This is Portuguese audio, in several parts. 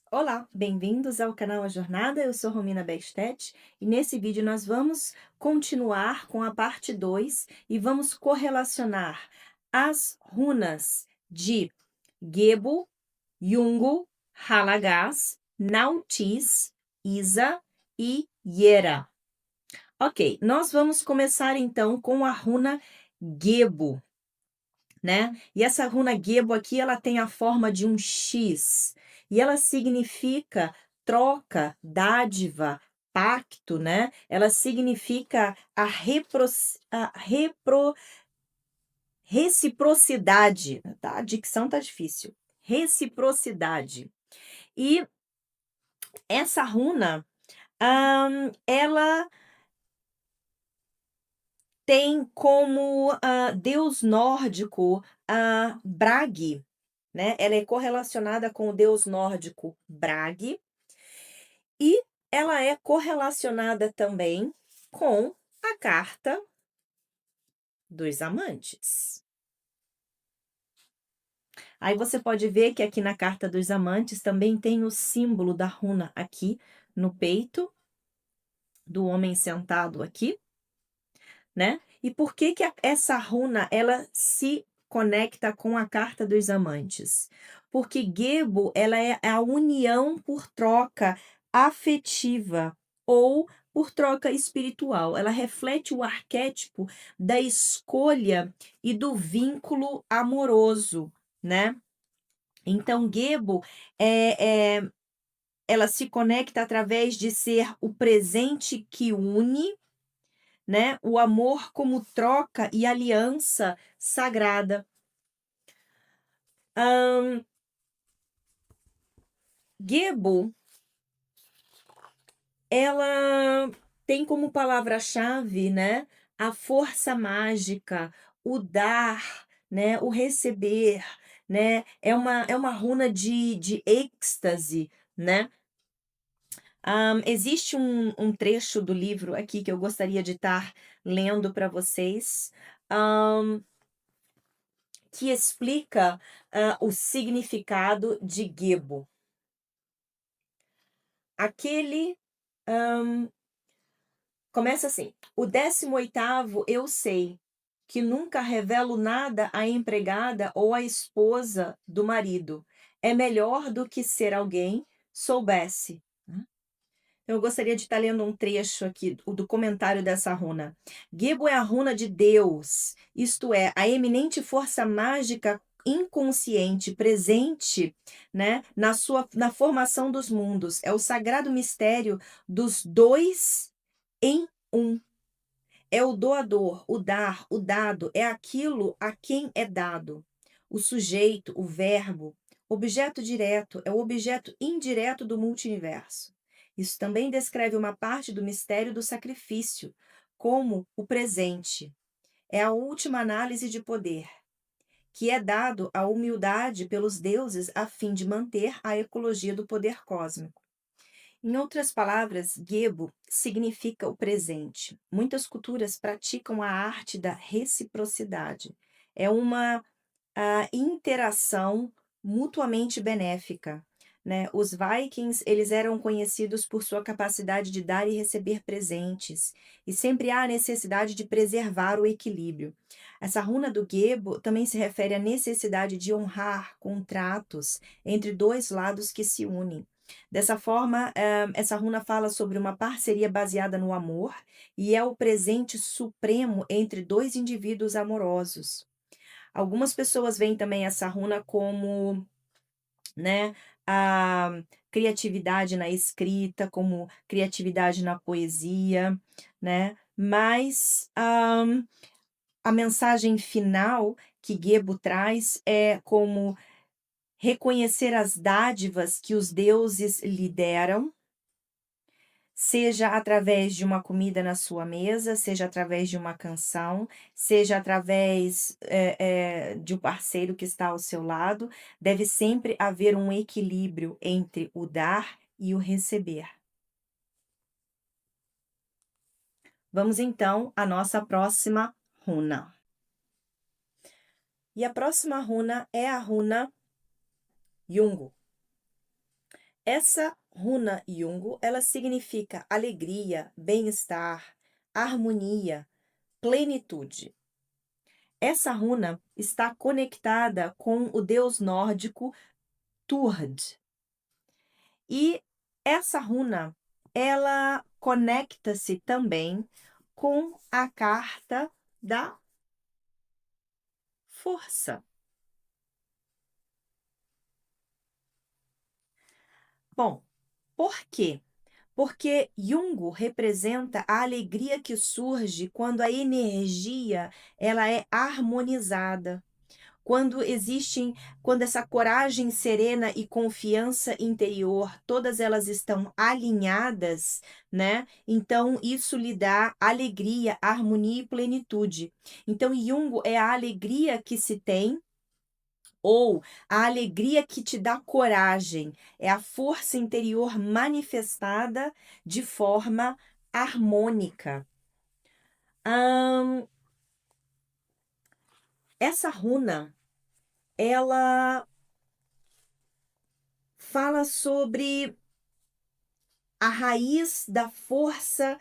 Olá, bem-vindos ao canal A Jornada. Eu sou Romina Bestet e nesse vídeo nós vamos continuar com a parte 2 e vamos correlacionar as runas de Gebo, Yungu, Halagás, Nautis, Isa e Yera. Ok, nós vamos começar então com a runa Gebo, né? E essa runa Gebo aqui, ela tem a forma de um X, e ela significa troca, dádiva, pacto, né? Ela significa reciprocidade, tá? A dicção tá difícil. Reciprocidade. E essa runa, ela tem como deus nórdico Bragi, né? Ela é correlacionada com o deus nórdico Bragi e ela é correlacionada também com a carta dos amantes. Aí você pode ver que aqui na carta dos amantes também tem o símbolo da runa aqui no peito do homem sentado aqui, né? E por que que essa runa ela se conecta com a carta dos amantes? Porque Gebo, ela é a união por troca afetiva ou por troca espiritual. Ela reflete o arquétipo da escolha e do vínculo amoroso, né? Então, Gebo ela se conecta através de ser o presente que une, né? O amor como troca e aliança sagrada. Gebo, ela tem como palavra-chave, né, a força mágica, o dar, né, o receber, né? É uma runa de êxtase, né? Existe um trecho do livro aqui que eu gostaria de estar lendo para vocês, que explica o significado de Gebo. Aquele começa assim: o 18º eu sei, que nunca revelo nada à empregada ou à esposa do marido. É melhor do que ser alguém soubesse. Eu gostaria de estar lendo um trecho aqui do comentário dessa runa. Gebo é a runa de Deus, isto é, a eminente força mágica inconsciente presente, né, na formação dos mundos. É o sagrado mistério dos dois em um. É o doador, o dar, o dado, é aquilo a quem é dado. O sujeito, o verbo, objeto direto, é o objeto indireto do multiverso. Isso também descreve uma parte do mistério do sacrifício, como o presente. É a última análise de poder, que é dado à humildade pelos deuses a fim de manter a ecologia do poder cósmico. Em outras palavras, Gebo significa o presente. Muitas culturas praticam a arte da reciprocidade. É uma interação mutuamente benéfica, né? Os Vikings, eles eram conhecidos por sua capacidade de dar e receber presentes, e sempre há a necessidade de preservar o equilíbrio. Essa runa do Gebo também se refere à necessidade de honrar contratos entre dois lados que se unem. Dessa forma, essa runa fala sobre uma parceria baseada no amor e é o presente supremo entre dois indivíduos amorosos. Algumas pessoas veem também essa runa como, né, a criatividade na escrita, como criatividade na poesia, né? Mas a mensagem final que Gebo traz é como reconhecer as dádivas que os deuses lhe deram, seja através de uma comida na sua mesa, seja através de uma canção, seja através de um parceiro que está ao seu lado, deve sempre haver um equilíbrio entre o dar e o receber. Vamos então à nossa próxima runa. E a próxima runa é a runa Yungu. Essa runa Yungu, ela significa alegria, bem-estar, harmonia, plenitude. Essa runa está conectada com o deus nórdico Turd. E essa runa, ela conecta-se também com a carta da força. Bom, por quê? Porque Jungo representa a alegria que surge quando a energia ela é harmonizada. Quando essa coragem serena e confiança interior, todas elas estão alinhadas, né? Então isso lhe dá alegria, harmonia e plenitude. Então Jungo é a alegria que se tem ou a alegria que te dá coragem, é a força interior manifestada de forma harmônica. Ahn, essa runa, ela fala sobre a raiz da força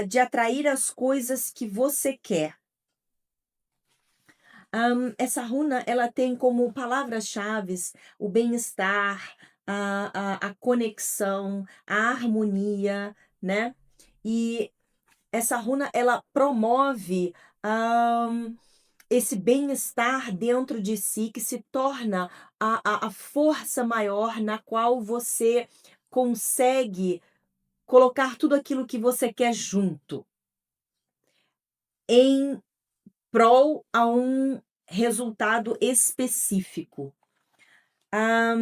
de atrair as coisas que você quer. Essa runa ela tem como palavras-chaves o bem-estar, a conexão, a harmonia, né? E essa runa ela promove esse bem-estar dentro de si que se torna a força maior na qual você consegue colocar tudo aquilo que você quer junto, em prol a um resultado específico. Ah,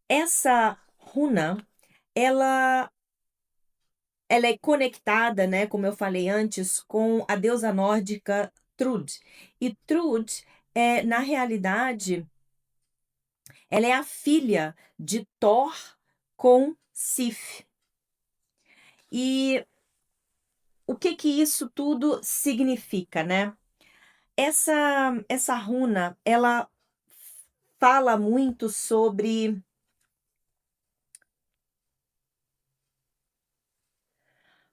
essa runa, ela ela é conectada, né, como eu falei antes, com a deusa nórdica Trud. E Trud na realidade, ela é a filha de Thor com Sif. E o que que isso tudo significa, né? Essa runa, ela fala muito sobre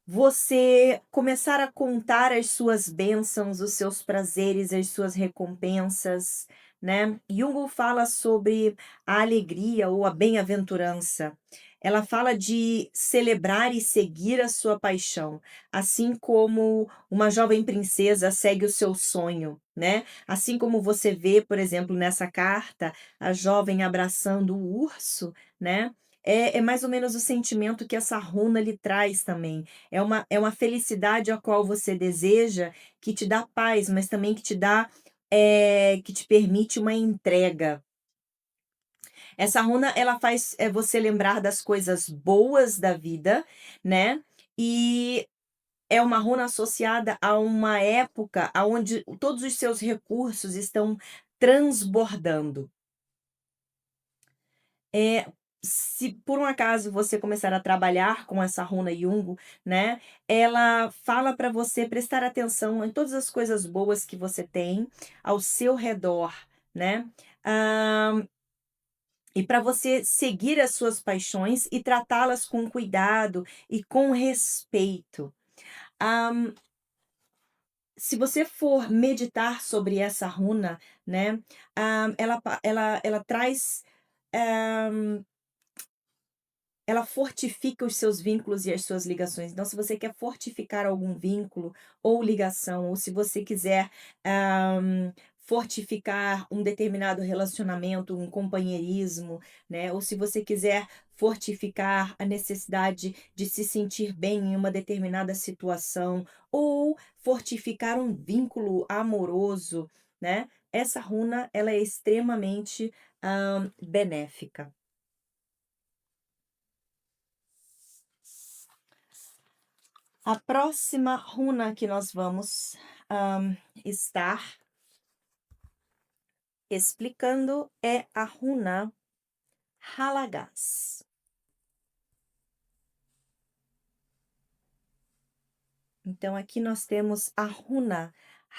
você começar a contar as suas bênçãos, os seus prazeres, as suas recompensas, né. Jung fala sobre a alegria ou a bem-aventurança. Ela fala de celebrar e seguir a sua paixão, assim como uma jovem princesa segue o seu sonho, né. Assim como você vê, por exemplo, nessa carta, a jovem abraçando o urso, né, é mais ou menos o sentimento que essa runa lhe traz também. É uma felicidade a qual você deseja, que te dá paz, mas também que te dá, que te permite uma entrega. Essa runa, ela faz, você lembrar das coisas boas da vida, né, e é uma runa associada a uma época aonde todos os seus recursos estão transbordando. É, se por um acaso você começar a trabalhar com essa runa Yungo, né, ela fala para você prestar atenção em todas as coisas boas que você tem ao seu redor, né, hã, e para você seguir as suas paixões e tratá-las com cuidado e com respeito. Hã, se você for meditar sobre essa runa, né, ela traz, hã ela fortifica os seus vínculos e as suas ligações. Então, se você quer fortificar algum vínculo ou ligação, ou se você quiser, fortificar um determinado relacionamento, um companheirismo, né, ou se você quiser fortificar a necessidade de se sentir bem em uma determinada situação, ou fortificar um vínculo amoroso, né, essa runa ela é extremamente, benéfica. A próxima runa que nós vamos, estar explicando é a runa Halagás. Então aqui nós temos a runa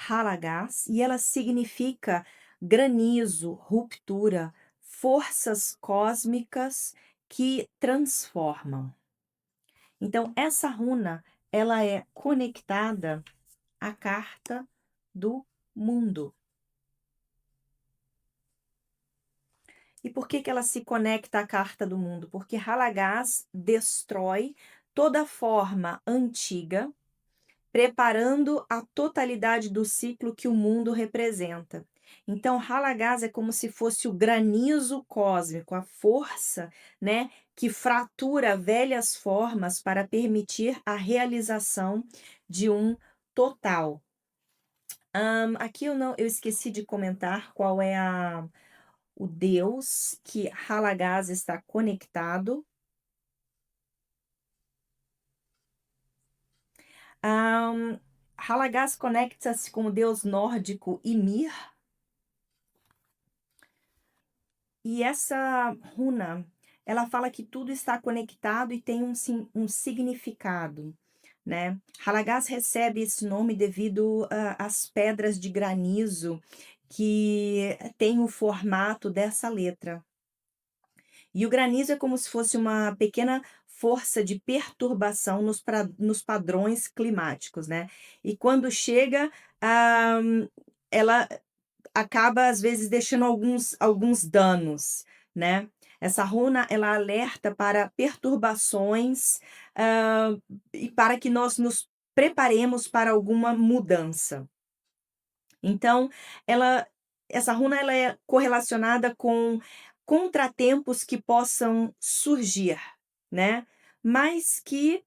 Halagás e ela significa granizo, ruptura, forças cósmicas que transformam. Então, essa runa, ela é conectada à carta do mundo. E por que que ela se conecta à carta do mundo? Porque Halagás destrói toda forma antiga, preparando a totalidade do ciclo que o mundo representa. Então, Halagás é como se fosse o granizo cósmico, a força, né, que fratura velhas formas para permitir a realização de um total. Aqui eu esqueci de comentar qual é o deus que Halagás está conectado. Halagás conecta-se com o deus nórdico Ymir. E essa runa, ela fala que tudo está conectado e tem um significado, né? Halagás recebe esse nome devido às pedras de granizo que tem o formato dessa letra. E o granizo é como se fosse uma pequena força de perturbação nos padrões climáticos, né? E quando chega, ela acaba, às vezes, deixando alguns danos, né. Essa runa, ela alerta para perturbações, e para que nós nos preparemos para alguma mudança. Então, ela essa runa, ela é correlacionada com contratempos que possam surgir, né, mas que,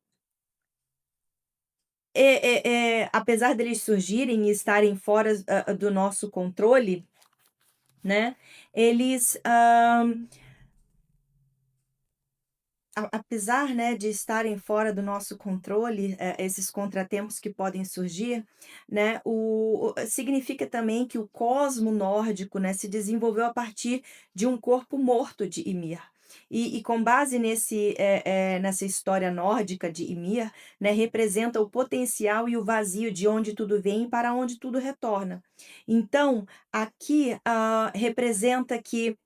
apesar deles surgirem e estarem fora, do nosso controle, né, eles, apesar, né, de estarem fora do nosso controle, esses contratempos que podem surgir, né, significa também que o cosmo nórdico, né, se desenvolveu a partir de um corpo morto de Ymir. E com base nessa história nórdica de Ymir, né, representa o potencial e o vazio de onde tudo vem e para onde tudo retorna. Então, aqui, representa que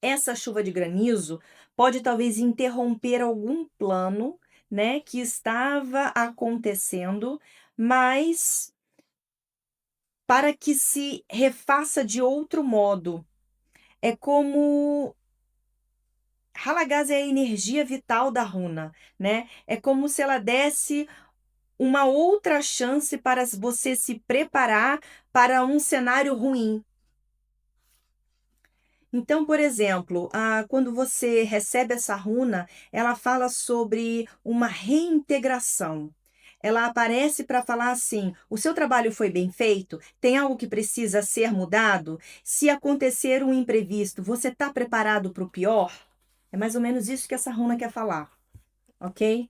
essa chuva de granizo pode talvez interromper algum plano, né, que estava acontecendo, mas para que se refaça de outro modo. É como Halagás é a energia vital da runa, né? É como se ela desse uma outra chance para você se preparar para um cenário ruim. Então, por exemplo, quando você recebe essa runa, ela fala sobre uma reintegração. Ela aparece para falar assim: o seu trabalho foi bem feito? Tem algo que precisa ser mudado? Se acontecer um imprevisto, você está preparado para o pior? É mais ou menos isso que essa runa quer falar, ok?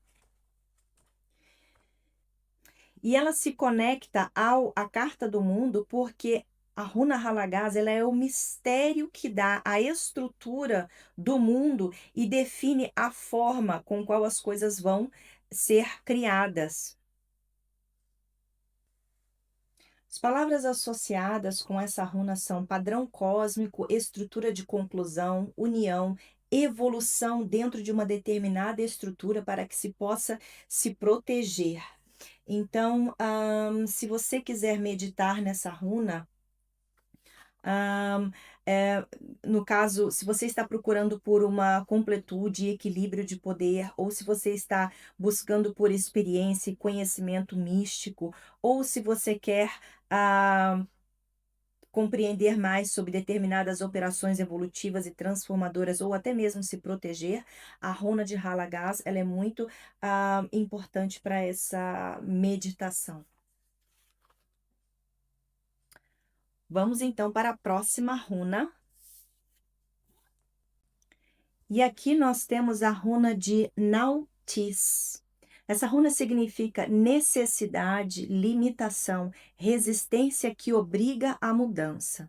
E ela se conecta à carta do mundo porque a runa Halagás, ela é o mistério que dá a estrutura do mundo e define a forma com qual as coisas vão ser criadas. As palavras associadas com essa runa são padrão cósmico, estrutura de conclusão, união, evolução dentro de uma determinada estrutura para que se possa se proteger. Então, se você quiser meditar nessa runa, hã, eh, no caso, se você está procurando por uma completude e equilíbrio de poder, ou se você está buscando por experiência e conhecimento místico, ou se você quer, ah, compreender mais sobre determinadas operações evolutivas e transformadoras, ou até mesmo se proteger, a runa de Halagás, ela é muito, importante para essa meditação. Vamos então para a próxima runa. E aqui nós temos a runa de Nautis. Essa runa significa necessidade, limitação, resistência que obriga à mudança.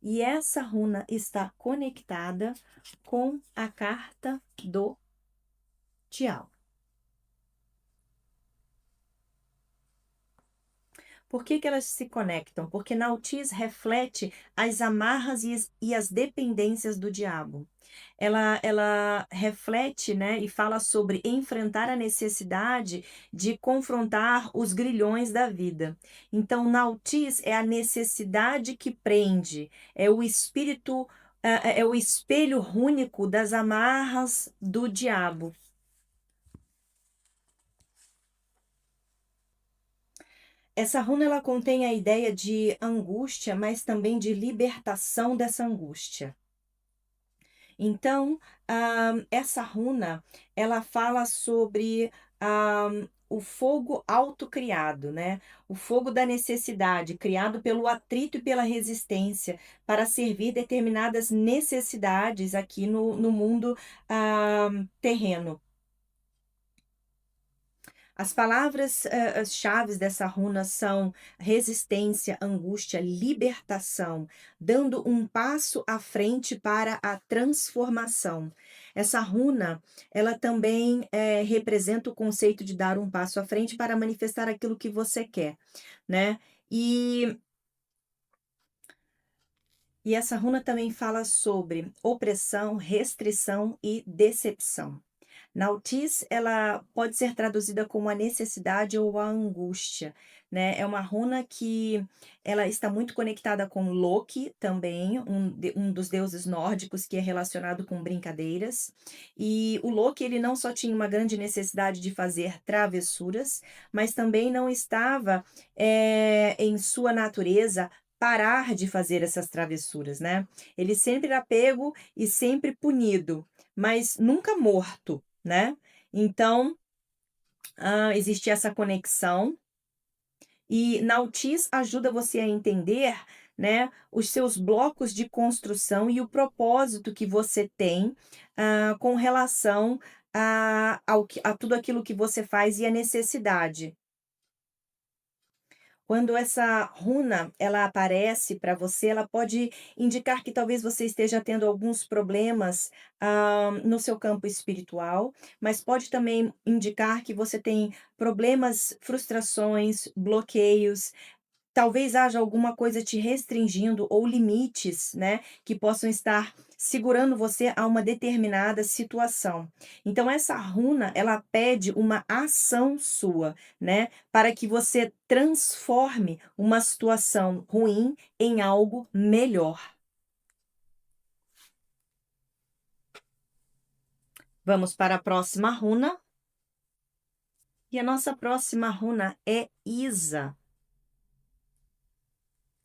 E essa runa está conectada com a carta do Diabo. Por que que elas se conectam? Porque Nautiz reflete as amarras e as dependências do diabo. Ela reflete, né, e fala sobre enfrentar a necessidade de confrontar os grilhões da vida. Então, Nautiz é a necessidade que prende, é o espírito, é o espelho único das amarras do diabo. Essa runa ela contém a ideia de angústia, mas também de libertação dessa angústia. Então, essa runa, ela fala sobre o fogo autocriado, né? O fogo da necessidade, criado pelo atrito e pela resistência, para servir determinadas necessidades aqui no mundo terreno. As palavras, as chaves dessa runa são resistência, angústia, libertação, dando um passo à frente para a transformação. Essa runa, ela também representa o conceito de dar um passo à frente para manifestar aquilo que você quer, né? E, e essa runa também fala sobre opressão, restrição e decepção. Nautis, ela pode ser traduzida como a necessidade ou a angústia, né? É uma runa que ela está muito conectada com Loki também, um dos deuses nórdicos que é relacionado com brincadeiras. E o Loki, ele não só tinha uma grande necessidade de fazer travessuras, mas também não estava em sua natureza parar de fazer essas travessuras, né? Ele sempre era pego e sempre punido, mas nunca morto, né? Então, existe essa conexão e Nautis ajuda você a entender, né, os seus blocos de construção e o propósito que você tem, com relação a tudo aquilo que você faz e a necessidade. Quando essa runa ela aparece para você, ela pode indicar que talvez você esteja tendo alguns problemas, no seu campo espiritual, mas pode também indicar que você tem problemas, frustrações, bloqueios. Talvez haja alguma coisa te restringindo ou limites, né, que possam estar segurando você a uma determinada situação. Então essa runa, ela pede uma ação sua, né, para que você transforme uma situação ruim em algo melhor. Vamos para a próxima runa. E a nossa próxima runa é Isa.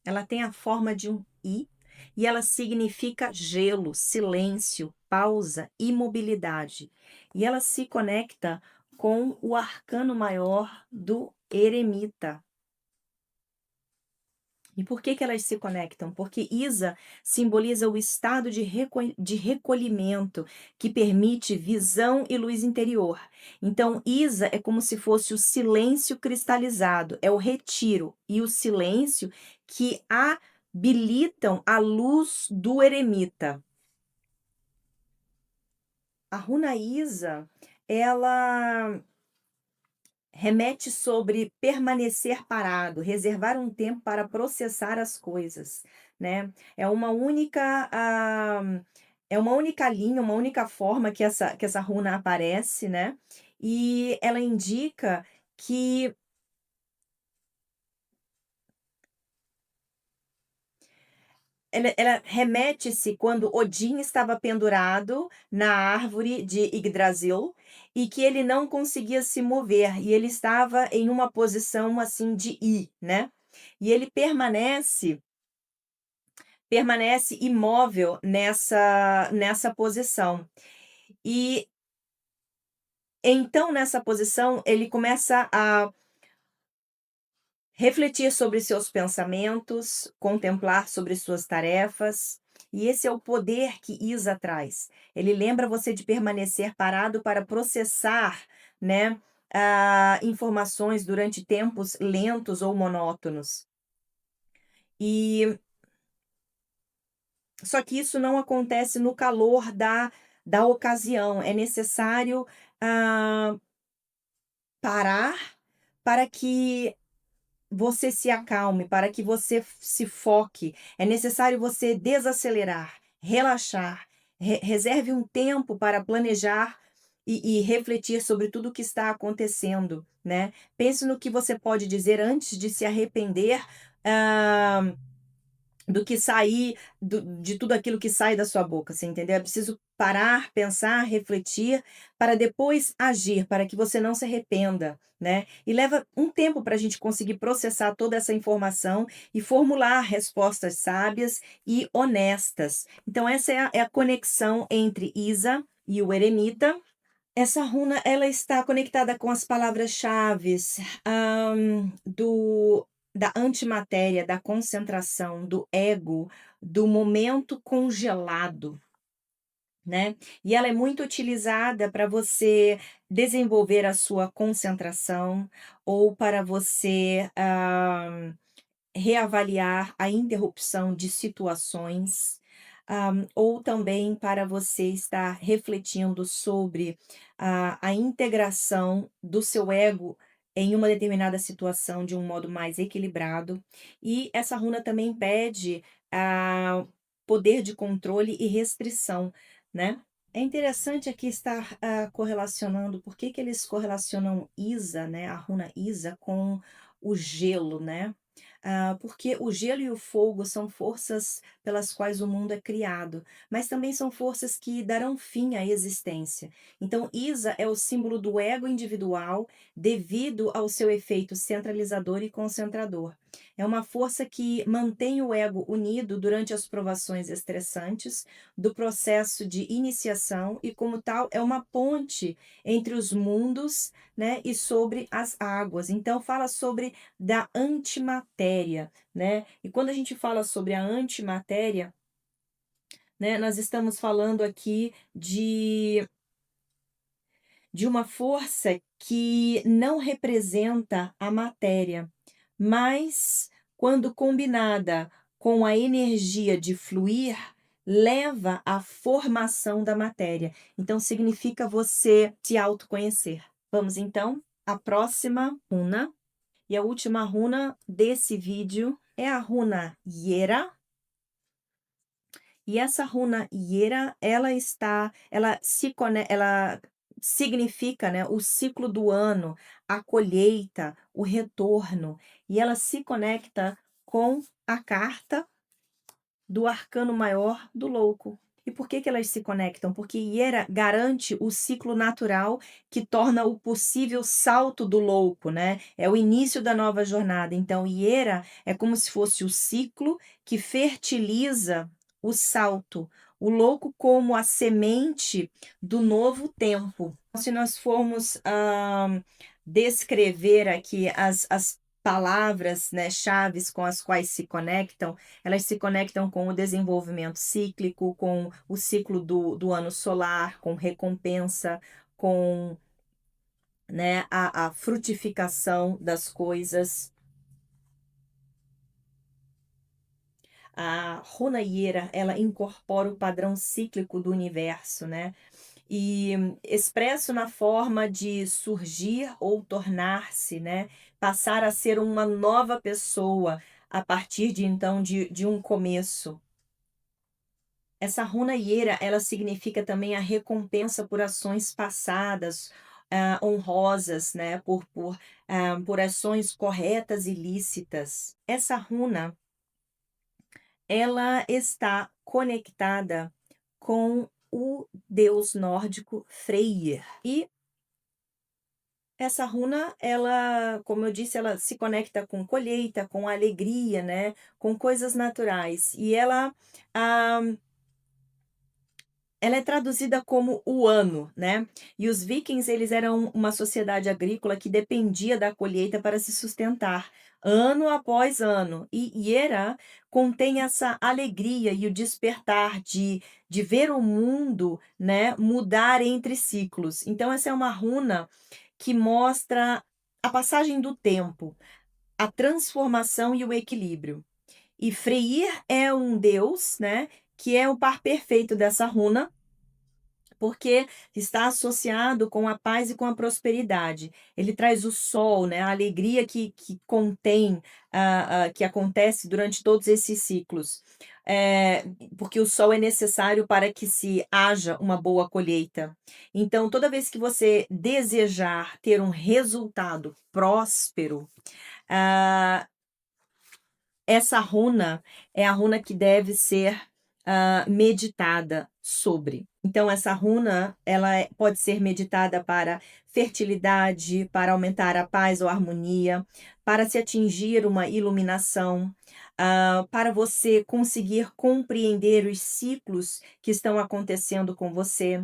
Ela tem a forma de um I e ela significa gelo, silêncio, pausa, imobilidade. E ela se conecta com o arcano maior do eremita. E por que que elas se conectam? Porque Isa simboliza o estado de recolhimento que permite visão e luz interior. Então, Isa é como se fosse o silêncio cristalizado, é o retiro e o silêncio que habilitam a luz do eremita. A runa Isa, ela remete sobre permanecer parado, reservar um tempo para processar as coisas, né. É uma única linha, uma única forma que essa runa aparece, né, e ela indica que ela remete-se quando Odin estava pendurado na árvore de Yggdrasil e que ele não conseguia se mover e ele estava em uma posição assim de I, né? E ele permanece imóvel nessa posição. E então nessa posição ele começa a refletir sobre seus pensamentos, contemplar sobre suas tarefas, e esse é o poder que Isa traz. Ele lembra você de permanecer parado para processar, né, informações durante tempos lentos ou monótonos. E só que isso não acontece no calor da ocasião. É necessário parar para que você se acalme, para que você se foque. É necessário você desacelerar, relaxar, reserve um tempo para planejar e refletir sobre tudo o que está acontecendo, né? Pense no que você pode dizer antes de se arrepender, ah, do que sair de tudo aquilo que sai da sua boca, você entendeu? É preciso parar, pensar, refletir, para depois agir, para que você não se arrependa, né. E leva um tempo para a gente conseguir processar toda essa informação e formular respostas sábias e honestas. Então essa é a conexão entre Isa e o eremita. Essa runa, ela está conectada com as palavras-chaves, da antimatéria, da concentração, do ego, do momento congelado, né. E ela é muito utilizada para você desenvolver a sua concentração ou para você, reavaliar a interrupção de situações, ou também para você estar refletindo sobre a integração do seu ego em uma determinada situação de um modo mais equilibrado. E essa runa também pede poder de controle e restrição, né. É interessante aqui estar correlacionando, por que que eles correlacionam Isa, né, a runa Isa, com o gelo, né. Porque o gelo e o fogo são forças pelas quais o mundo é criado, mas também são forças que darão fim à existência. Então, Isa é o símbolo do ego individual devido ao seu efeito centralizador e concentrador. É uma força que mantém o ego unido durante as provações estressantes do processo de iniciação e, como tal, é uma ponte entre os mundos, né, e sobre as águas. Então, fala sobre da antimatéria, né? E quando a gente fala sobre a antimatéria, né, nós estamos falando aqui de uma força que não representa a matéria, mas quando combinada com a energia de fluir, leva à formação da matéria. Então significa você se autoconhecer. Vamos então à próxima runa. E a última runa desse vídeo é a runa Yera. E essa runa Yera, ela significa, né, o ciclo do ano, a colheita, o retorno, e ela se conecta com a carta do arcano maior do louco. E por que que elas se conectam? Porque Iera garante o ciclo natural que torna o possível salto do louco, né? É o início da nova jornada. Então, Iera é como se fosse o ciclo que fertiliza o salto. O louco como a semente do novo tempo. Se nós formos descrever aqui as palavras, né, chaves com as quais se conectam, elas se conectam com o desenvolvimento cíclico, com o ciclo do ano solar, com recompensa, com, né, a frutificação das coisas. A runa Iera, ela incorpora o padrão cíclico do universo, né? E expresso na forma de surgir ou tornar-se, né? Passar a ser uma nova pessoa a partir de então de um começo. Essa runa Iera, ela significa também a recompensa por ações passadas, honrosas, né? Por ações corretas e lícitas. Essa runa, ela está conectada com o deus nórdico Freyr. E essa runa, ela, como eu disse, ela se conecta com colheita, com alegria, né? Com coisas naturais. E ah, ela é traduzida como o ano, né? E os vikings, eles eram uma sociedade agrícola que dependia da colheita para se sustentar, ano após ano. E Iera contém essa alegria e o despertar de ver o mundo, né, mudar entre ciclos. Então essa é uma runa que mostra a passagem do tempo, a transformação e o equilíbrio. E Freyr é um deus, né, que é o par perfeito dessa runa, porque está associado com a paz e com a prosperidade. Ele traz o sol, né, a alegria que contém, que acontece durante todos esses ciclos. Eh, Porque o sol é necessário para que se haja uma boa colheita. Então, toda vez que você desejar ter um resultado próspero, ah, essa runa é a runa que deve ser, meditada sobre. Então essa runa, ela pode ser meditada para fertilidade, para aumentar a paz ou harmonia, para se atingir uma iluminação, para você conseguir compreender os ciclos que estão acontecendo com você.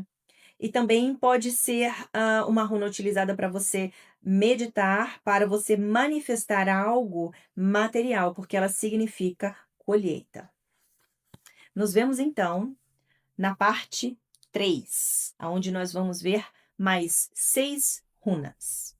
E também pode ser, uma runa utilizada para você meditar, para você manifestar algo material, porque ela significa colheita. Nos vemos então na parte 3, aonde nós vamos ver mais 6 runas.